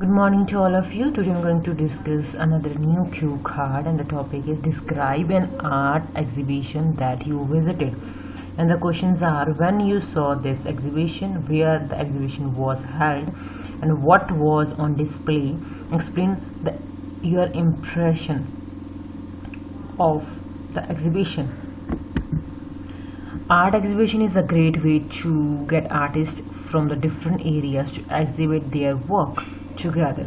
Good morning to all of you. Today I'm going to discuss another new cue card, and the topic is describe an art exhibition that you visited. And the questions are: when you saw this exhibition, where the exhibition was held, and what was on display. Explain your impression of the exhibition. Art exhibition is a great way to get artists from the different areas to exhibit their work together.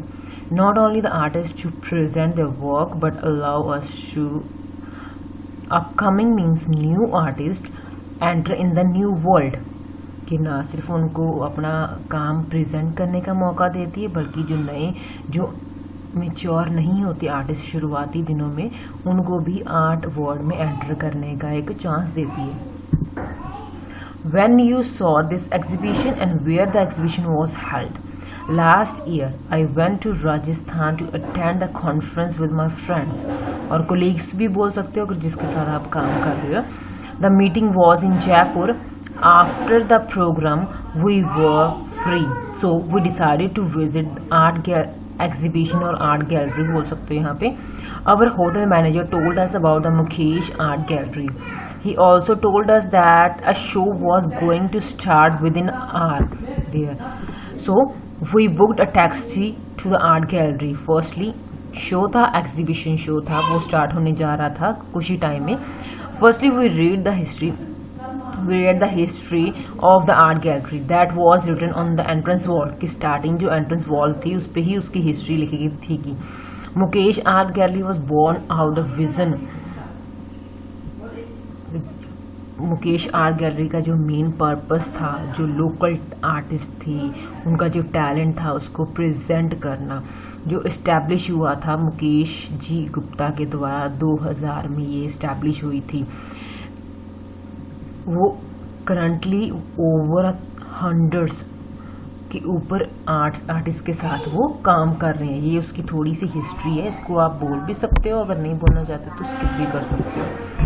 Not only the artists to present their work, but allow us to upcoming means new artists enter in the new world, कि ना सिर्फ उनको अपना काम present करने का मौका देती है, बल्कि जो नए जो मेच्योर नहीं होते आर्टिस्ट शुरुआती दिनों में, उनको भी आर्ट वर्ल्ड में एंटर करने का एक चांस देती है. When you saw this exhibition and where the exhibition was held. Last year, I went to Rajasthan to attend a conference with my friends. और colleagues भी बोल सकते हो अगर जिसके साथ आप काम कर रहे हो. The meeting was in Jaipur. After the program, we were free, so we decided to visit art exhibition और art gallery बोल सकते हो यहाँ पे. Our hotel manager told us about the Mukesh Art Gallery. He also told us that a show was going to start within an hour there. So we booked a taxi to the art gallery. Firstly, show था, exhibition show था, वो start होने जा रहा था कुछ ही time में. Firstly we read the history of the art gallery that was written on the entrance wall. कि स्टार्टिंग जो एंट्रेंस वॉल थी उस पर ही उसकी हिस्ट्री लिखी गई थी कि Mukesh art gallery was born out of vision. Mukesh art gallery का जो मेन पर्पस था, जो लोकल आर्टिस्ट थी उनका जो टैलेंट था उसको प्रेजेंट करना, जो इस्टेब्लिश हुआ था मुकेश जी गुप्ता के द्वारा 2000 में ये इस्टेब्लिश हुई थी. वो करंटली ओवर 100 के ऊपर आर्टिस्ट के साथ वो काम कर रहे हैं. ये उसकी थोड़ी सी हिस्ट्री है, इसको आप बोल भी सकते हो, अगर नहीं बोलना चाहते तो स्किप भी कर सकते हो.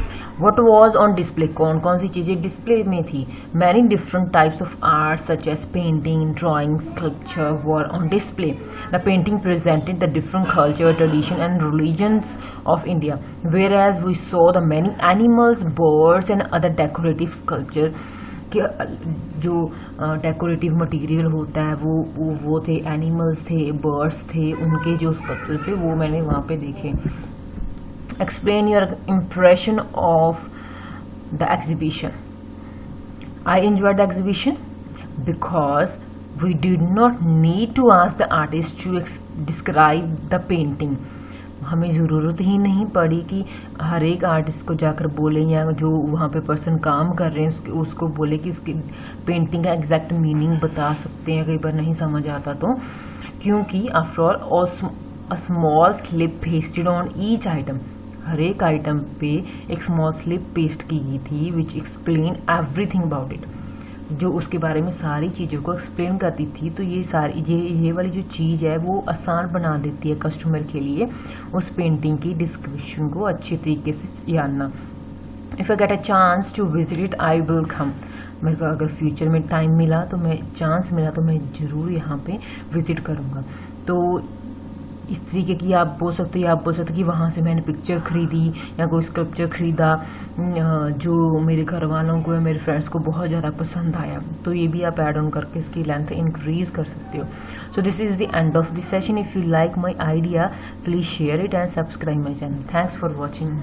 What was on display? कौन कौन सी चीज़ें डिस्प्ले में थी? Many different types of art such as painting, drawing, sculpture were on display. The painting presented the different culture, tradition and religions of India, whereas we saw the many animals, birds and other decorative sculpture. कि जो decorative material होता है वो थे, animals थे, birds थे, उनके जो स्कल्पचर थे वो मैंने वहाँ पे देखे. Explain your impression of the exhibition. I enjoyed the exhibition because we did not need to ask the artist to describe the painting. हमें ज़रूरत ही नहीं पड़ी कि हर एक आर्टिस्ट को जाकर बोले, या जो वहाँ पे पर्सन काम कर रहे हैं उसको बोले कि इसकी पेंटिंग का एग्जैक्ट मीनिंग बता सकते हैं, कई बार नहीं समझ आता तो. क्योंकि after all a small slip pasted on each item, हर एक आइटम पे एक स्मॉल स्लिप पेस्ट की गई थी which explain everything about it, जो उसके बारे में सारी चीज़ों को एक्सप्लेन करती थी. तो ये वाली जो चीज़ है वो आसान बना देती है कस्टमर के लिए उस पेंटिंग की डिस्क्रिप्शन को अच्छे तरीके से जानना. If I get a chance to visit it I will come. मेरे को अगर फ्यूचर में टाइम मिला तो चांस मिला तो मैं ज़रूर यहाँ पे विजिट करूँगा. तो इस तरीके की आप बोल सकते हो कि वहाँ से मैंने पिक्चर खरीदी या कोई स्कल्पचर खरीदा जो मेरे घर वालों को या मेरे फ्रेंड्स को बहुत ज़्यादा पसंद आया. तो ये भी आप ऐड ऑन करके इसकी लेंथ इंक्रीज कर सकते हो. So this is the end of this session. If you like my idea please share it and subscribe my channel. Thanks for watching.